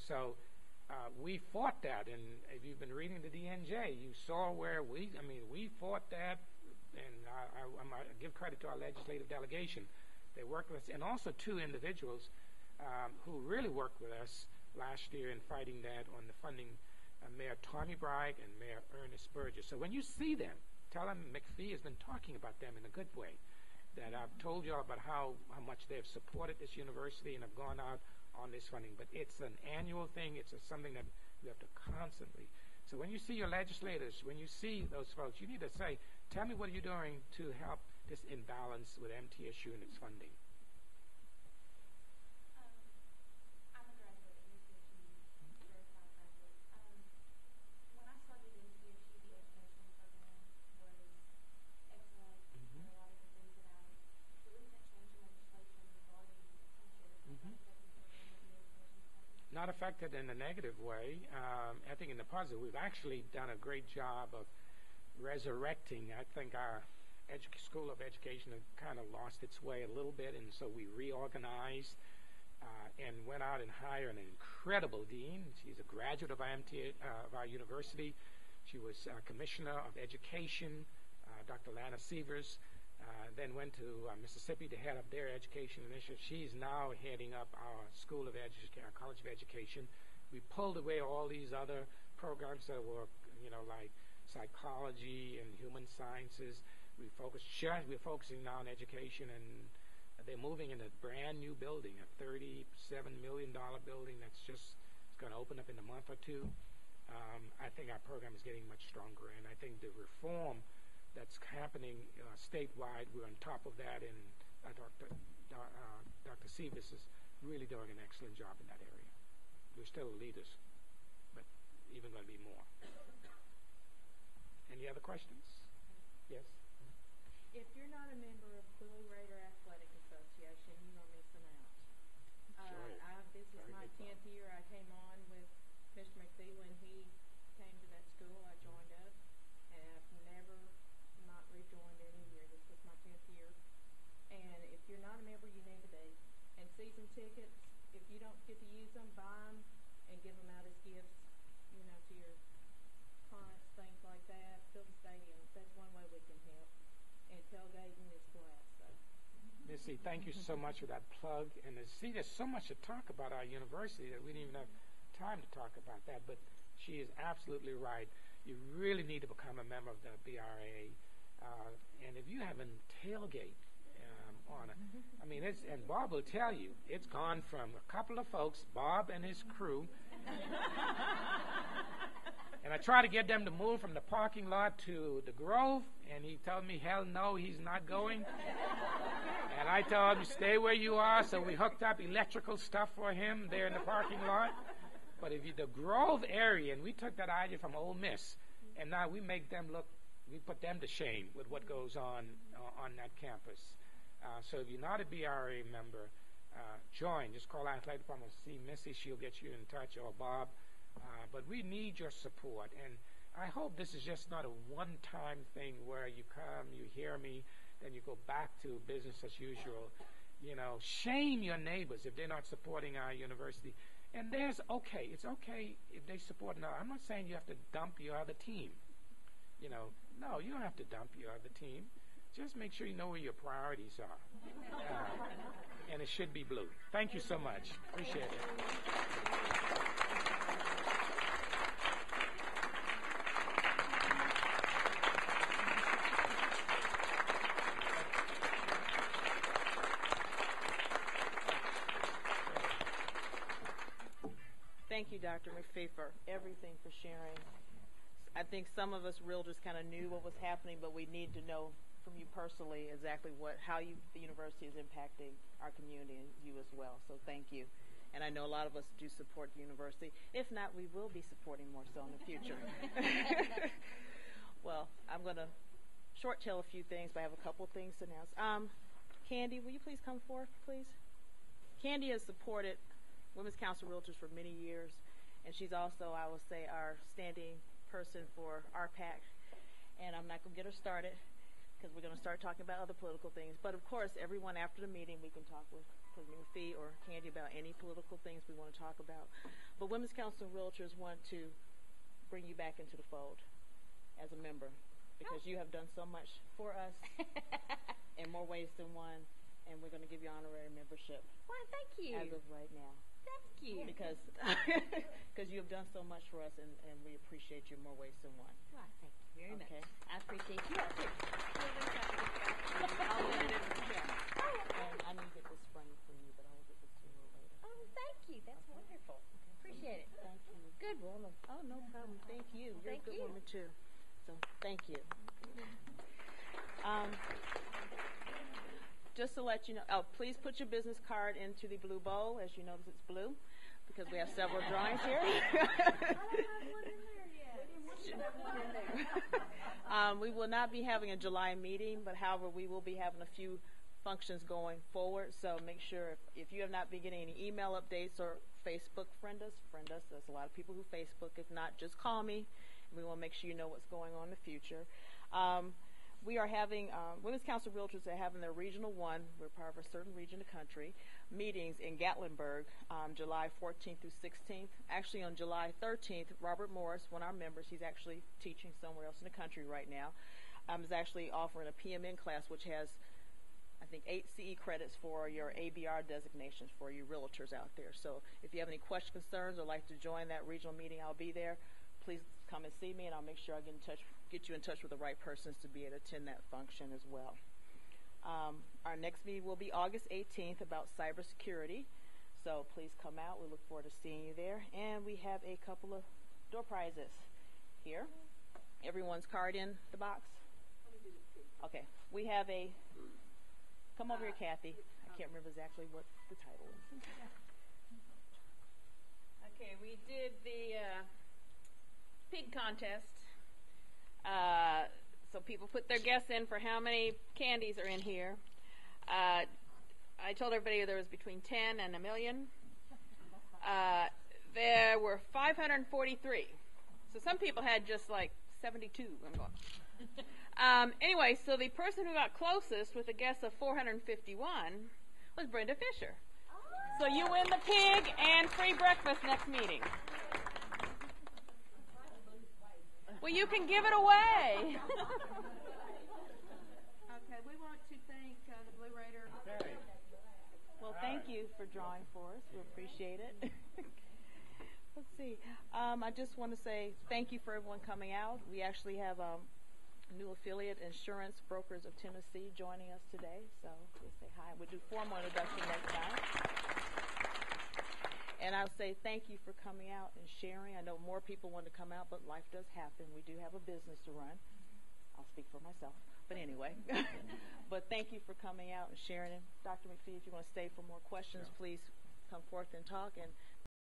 so we fought that, and if you've been reading the DNJ, you saw where we fought that, and I give credit to our legislative delegation. They worked with us, and also two individuals who really worked with us last year in fighting that on the funding, Mayor Tommy Bragg and Mayor Ernest Burgess. So when you see them, tell them McPhee has been talking about them in a good way, that I've told you all about how much they've supported this university and have gone out on this funding. But it's an annual thing. It's something that you have to constantly. So when you see your legislators, when you see those folks, you need to say, tell me what you're doing to help this imbalance with MTSU and its funding. I'm a graduate at MTSU, very proud graduate. When I started at MTSU, the education program was excellent. There were a lot of good things about it. The recent change in legislation regarding teachers, not affected in a negative way. I think in the positive, we've actually done a great job of resurrecting. I think our School of Education had kind of lost its way a little bit, and so we reorganized and went out and hired an incredible dean. She's a graduate of our university. She was Commissioner of Education, Dr. Lana Sievers. Then went to Mississippi to head up their education initiative. She's now heading up our School of Education, our College of Education. We pulled away all these other programs that were, like psychology and human sciences. We're focusing now on education, and they're moving in a brand new building, a $37 million building it's going to open up in a month or two. I think our program is getting much stronger, and I think the reform that's happening statewide, we're on top of that, and Dr. Sievers is really doing an excellent job in that area. We're still leaders, but even going to be more. Any other questions? Yes? If you're not a member of Quilly Raider Athletic Association, you are missing out. This is my 10th year. I came on with Mr. McPhee when he came to that school. I joined up, and I've never not rejoined any year. This was my 10th year. And if you're not a member, you need to be. And season tickets, if you don't get to use them, buy them and give them out as gifts, to your clients, things like that. Fill the stadiums. That's one way we can help. And tailgating is flat. So. Missy, thank you so much for that plug. And there's so much to talk about our university that we didn't even have time to talk about that. But she is absolutely right. You really need to become a member of the BRA. And if you haven't tailgate on it, and Bob will tell you, it's gone from a couple of folks, Bob and his crew, and I try to get them to move from the parking lot to the Grove, and he told me, hell no, he's not going. And I told him, stay where you are, so we hooked up electrical stuff for him there in the parking lot. But if the Grove area, and we took that idea from Ole Miss, and now we put them to shame with what goes on that campus. So if you're not a BRA member, join. Just call our athletic department, see Missy, she'll get you in touch, or Bob. But we need your support, and I hope this is just not a one-time thing where you come, you hear me, then you go back to business as usual. Shame your neighbors if they're not supporting our university. And it's okay if they support another. I'm not saying you have to dump your other team. No, you don't have to dump your other team. Just make sure you know where your priorities are. And it should be blue. Thank you so much. Appreciate it. Thank you, Dr. McPhee, for everything, for sharing. I think some of us realtors kind of knew what was happening, but we need to know from you personally exactly how the university is impacting our community and you as well. So thank you. And I know a lot of us do support the university. If not, we will be supporting more so in the future. Well, I'm going to short tell a few things, but I have a couple things to announce. Candy, will you please come forth, please? Candy has supported Women's Council Realtors for many years, and she's also, I will say, our standing person for RPAC. And I'm not going to get her started because we're going to start talking about other political things. But, of course, everyone after the meeting we can talk with President McPhee or Candy about any political things we want to talk about. But Women's Council of Realtors want to bring you back into the fold as a member because you have done so much for us in more ways than one, and we're going to give you honorary membership. Well, thank you. As of right now. Thank you. Because you have done so much for us, and we appreciate you in more ways than one. Well, thank you very much. Okay. I appreciate you too. I'll leave it in the chat. And I need to get this from you, but I will get this to you a little later. Oh, thank you. That's wonderful. Appreciate it. Thank you. Good woman. Oh, no problem. Thank you. You're Thank a good you. woman, too. So, thank you. Just to let you know, please put your business card into the blue bowl. As you notice, it's blue because we have several drawings here. We will not be having a July meeting, but however, we will be having a few functions going forward. So make sure if you have not been getting any email updates or Facebook, friend us. There's a lot of people who Facebook. If not, just call me. We will make sure you know what's going on in the future. We are having, Women's Council of Realtors are having their Regional 1, we're part of a certain region of the country, meetings in Gatlinburg, July 14th through 16th. Actually, on July 13th, Robert Morris, one of our members, he's actually teaching somewhere else in the country right now, is actually offering a PMN class, which has, I think, 8 CE credits for your ABR designations for you realtors out there. So if you have any questions, concerns, or like to join that regional meeting, I'll be there. Please come and see me, and I'll make sure I get you in touch with the right persons to be able to attend that function as well. Our next meeting will be August 18th about cybersecurity. So please come out. We look forward to seeing you there. And we have a couple of door prizes here. Everyone's card in the box? Okay. We have a, come over here, Kathy. I can't remember exactly what the title is. Okay, we did the pig contest. So people put their guess in for how many candies are in here. I told everybody there was between 10 and a million. There were 543. So some people had just like 72. I'm going. Anyway, so the person who got closest with a guess of 451 was Brenda Fisher. So you win the pig and free breakfast next meeting. Well, you can give it away. Okay, we want to thank the Blue Raider. Well, thank you for drawing for us. We appreciate it. Let's see. I just want to say thank you for everyone coming out. We actually have a new affiliate, Insurance Brokers of Tennessee, joining us today. So we'll say hi. We'll do formal introduction next time. And I'll say thank you for coming out and sharing. I know more people want to come out, but life does happen. We do have a business to run. I'll speak for myself. But anyway, but thank you for coming out and sharing. And Dr. McPhee, if you want to stay for more questions, please come forth and talk. And